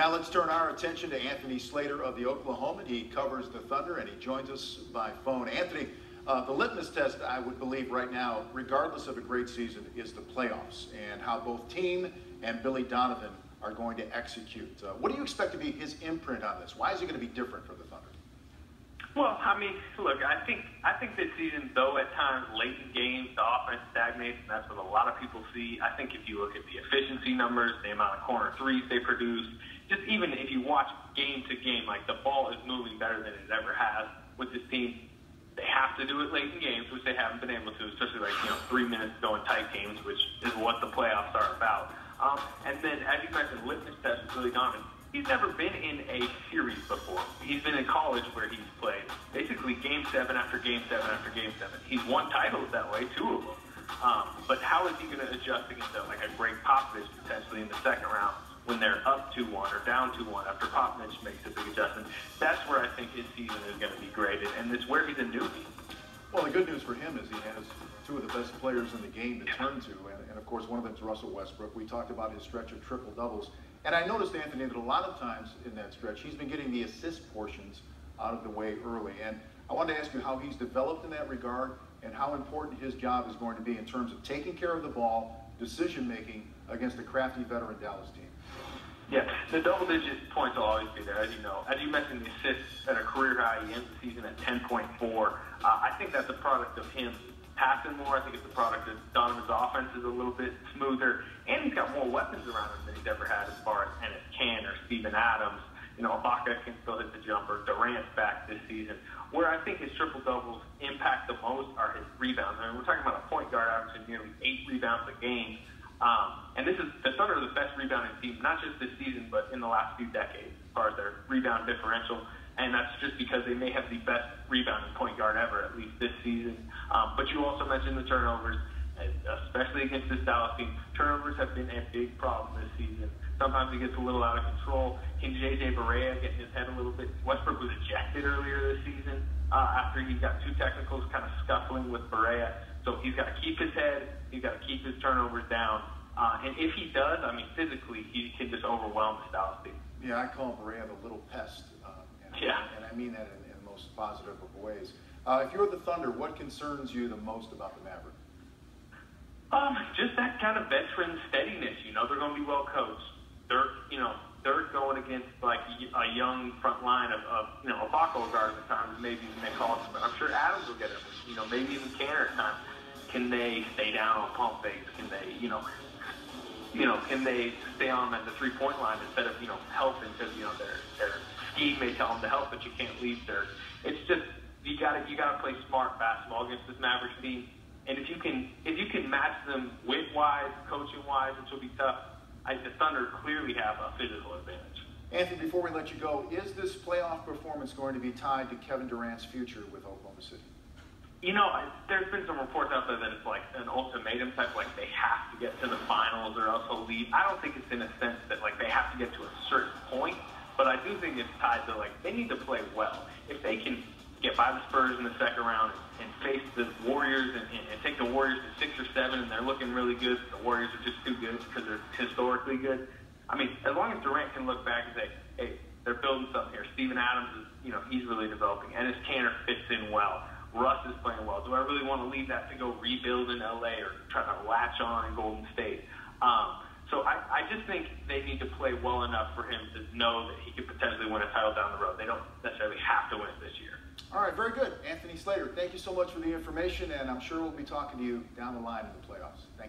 Now let's turn our attention to Anthony Slater of the Oklahoman. He covers the Thunder and he joins us by phone. Anthony, the litmus test, I would believe right now, regardless of a great season, is the playoffs and how both team and Billy Donovan are going to execute. What do you expect to be his imprint on this? Why is it going to be different for the Thunder? Well, I mean, look, I think this season, though at times late in games, the offense stagnates, and that's what a lot of people see. I think if you look at the efficiency numbers, the amount of corner threes they produce, just even if you watch game to game, like the ball is moving better than it ever has with this team. They have to do it late in games, which they haven't been able to, especially 3 minutes going tight games, which is what the playoffs are about. And then, as you mentioned, litmus test with Billy Donovan. He's never been in a series before. He's been in college where he's played basically game 7 after game 7 after game 7. He's won titles that way, 2 of them. But how is he going to adjust against like a Greg Popovich potentially in the second round when they're up 2-1 or down 2-1 after Popovich makes a big adjustment? That's where I think his season is going to be graded, and it's where he's a newbie. Well, the good news for him is he has 2 of the best players in the game to turn to, and of course one of them is Russell Westbrook. We talked about his stretch of triple-doubles. And I noticed, Anthony, that a lot of times in that stretch, he's been getting the assist portions out of the way early. And I wanted to ask you how he's developed in that regard and how important his job is going to be in terms of taking care of the ball, decision-making against a crafty veteran Dallas team. Yeah, the double-digit points will always be there, as you know. As you mentioned, the assists at a career high. He ends the season at 10.4. I think that's a product of him passing more. I think it's a product of Donovan's offense is a little bit smoother, and he's got more weapons around him than he's ever had as far as Enes Can or Steven Adams. Ibaka can still hit the jumper. Durant's back this season. Where I think his triple-doubles impact the most are his rebounds. I mean, we're talking about a point guard averaging nearly 8 rebounds a game. And this is the Thunder are the best rebounding team, not just this season, but in the last few decades, as far as their rebound differential. And that's just because they may have the best rebounding point guard ever, at least this season. But you also mentioned the turnovers, especially against this Dallas team. Turnovers have been a big problem this season. Sometimes it gets a little out of control. Can J.J. Barea get in his head a little bit? Westbrook was ejected earlier this season after he got 2 technicals, kind of scuffling with Barea. So he's got to keep his head. He's got to keep his turnovers down. And if he does, I mean, physically, he can just overwhelm this Dallas team. Yeah, I call Barea the little pest. And I mean that in the most positive of ways. If you're the Thunder, what concerns you the most about the Mavericks? Just that kind of veteran steadiness. They're going to be well coached. They're going against like a young front line of Ibaka guard at times, maybe even they call it, but I'm sure Adams will get it. Maybe even Canner at times. Can they stay down on pump fakes? Can they, can they stay on at the 3-point line instead of helping because their scheme may tell them to help, but you can't leave there. It's just you gotta play smart basketball against this Mavericks team. And if you can match them width-wise, coaching-wise, which will be tough, the Thunder clearly have a physical advantage. Anthony, before we let you go, is this playoff performance going to be tied to Kevin Durant's future with Oklahoma City? There's been some reports out there that it's like an ultimatum type, like they have to get to the finals or else they'll leave. I don't think it's in a sense that like they have to get to a certain point, but I do think it's tied to like they need to play well. If they can get by the Spurs in the second round and face the Warriors and take the Warriors to 6 or 7 and they're looking really good, the Warriors are just too good because they're historically good. I mean, as long as Durant can look back and say, hey, they're building something here. Steven Adams is, he's really developing. Enes Kanter fits in well. Russ is playing well. Do I really want to leave that to go rebuild in L.A. or try to latch on in Golden State? So I just think they need to play well enough for him to know that he could potentially win a title down the road. They don't necessarily have to win it this year. All right, very good. Anthony Slater, thank you so much for the information, and I'm sure we'll be talking to you down the line in the playoffs. Thank you.